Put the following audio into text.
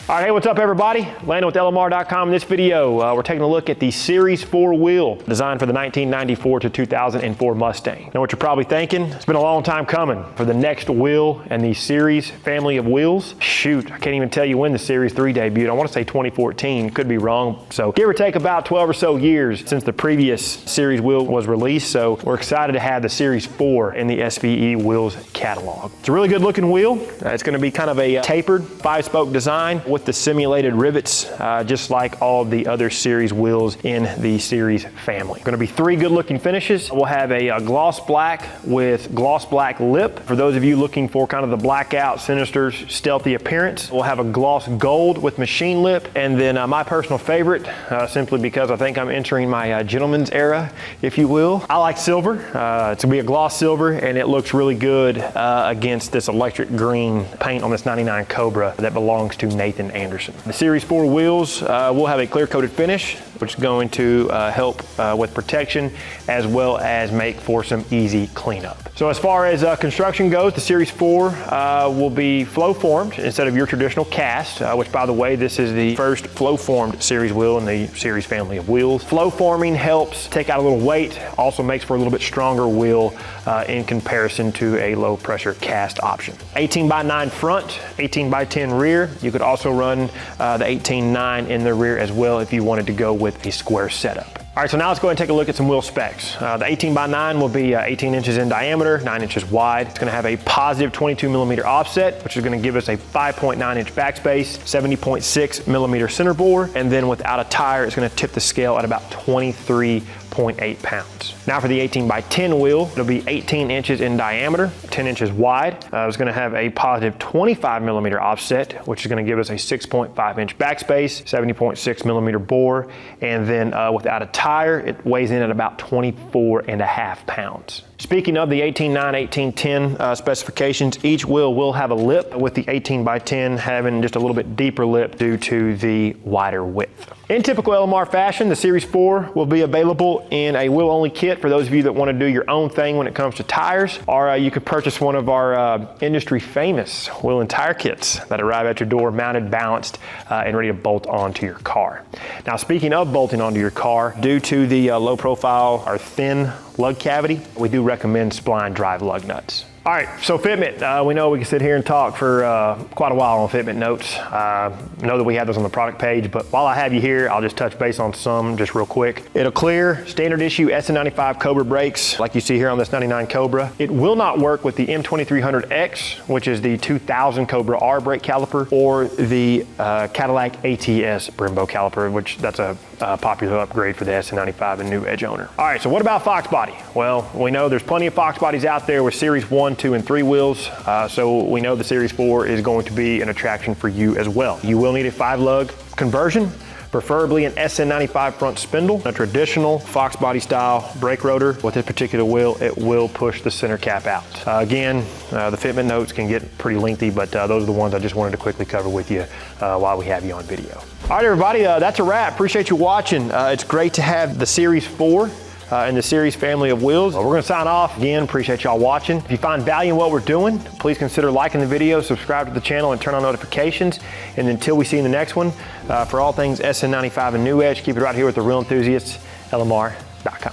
All right, hey, what's up everybody? Landon with LMR.com. In this video, we're taking a look at the Series 4 wheel designed for the 1994 to 2004 Mustang. Know what you're probably thinking? It's been a long time coming for the next wheel and the Series family of wheels. Shoot, I can't even tell you when the Series 3 debuted. I want to say 2014, could be wrong. So give or take about 12 or so years since the previous Series wheel was released. So we're excited to have the Series 4 in the SVE wheels catalog. It's a really good looking wheel. It's going to be kind of a tapered 5-spoke design with the simulated rivets, just like all the other Series wheels in the Series family. Going to be 3 good looking finishes. We'll have a gloss black with gloss black lip. For those of you looking for kind of the blackout, sinister, stealthy appearance, we'll have a gloss gold with machine lip. And then my personal favorite, simply because I think I'm entering my gentleman's era, if you will. I like silver. It's going to be a gloss silver, and it looks really good against this electric green paint on this 99 Cobra that belongs to Nathan Anderson. The Series 4 wheels will have a clear coated finish, which is going to help with protection as well as make for some easy cleanup. So as far as construction goes, the Series 4 will be flow formed instead of your traditional cast, which by the way, this is the first flow formed Series wheel in the Series family of wheels. Flow forming helps take out a little weight, also makes for a little bit stronger wheel in comparison to a low pressure cast option. 18x9 front, 18x10 rear. You could also run the 18.9 in the rear as well if you wanted to go with a square setup. All right, so now let's go ahead and take a look at some wheel specs. The 18x9 will be 18 inches in diameter, 9 inches wide. It's gonna have a positive 22 millimeter offset, which is gonna give us a 5.9 inch backspace, 70.6 millimeter center bore, and then without a tire, it's gonna tip the scale at about 23.8 pounds. Now for the 18x10 wheel, it'll be 18 inches in diameter, 10 inches wide. It's gonna have a positive 25 millimeter offset, which is gonna give us a 6.5 inch backspace, 70.6 millimeter bore, and then without a tire, it weighs in at about 24.5 pounds. Speaking of the 18.9, 18.10 specifications, each wheel will have a lip, with the 18x10 having just a little bit deeper lip due to the wider width. In typical LMR fashion, the Series 4 will be available in a wheel-only kit for those of you that want to do your own thing when it comes to tires, or you could purchase one of our industry-famous wheel and tire kits that arrive at your door mounted, balanced, and ready to bolt onto your car. Now, speaking of bolting onto your car, due to the low profile or thin lug cavity, we do recommend spline drive lug nuts. All right, so Fitment, we know we can sit here and talk for quite a while on Fitment notes. Know that we have those on the product page, but while I have you here, I'll just touch base on some just real quick. It'll clear standard issue SN95 Cobra brakes, like you see here on this 99 Cobra. It will not work with the M2300X, which is the 2000 Cobra R brake caliper, or the Cadillac ATS Brembo caliper, which that's a popular upgrade for the SN95 and new Edge owner. All right, so what about Fox body? Well, we know there's plenty of Fox bodies out there with Series 1, 2, and 3 wheels, so we know the Series 4 is going to be an attraction for you as well. You will need a 5-lug conversion, preferably an SN95 front spindle, a traditional Fox body style brake rotor. With this particular wheel, it will push the center cap out. Again, the Fitment notes can get pretty lengthy, but those are the ones I just wanted to quickly cover with you while we have you on video. All right, everybody, that's a wrap. Appreciate you watching. It's great to have the Series 4 in the Series family of wheels. We're gonna sign off. Again, appreciate y'all watching. If you find value in what we're doing, please consider liking the video, subscribe to the channel, and turn on notifications. And until we see you in the next one, for all things SN95 and New Edge, keep it right here with the real enthusiasts, LMR.com.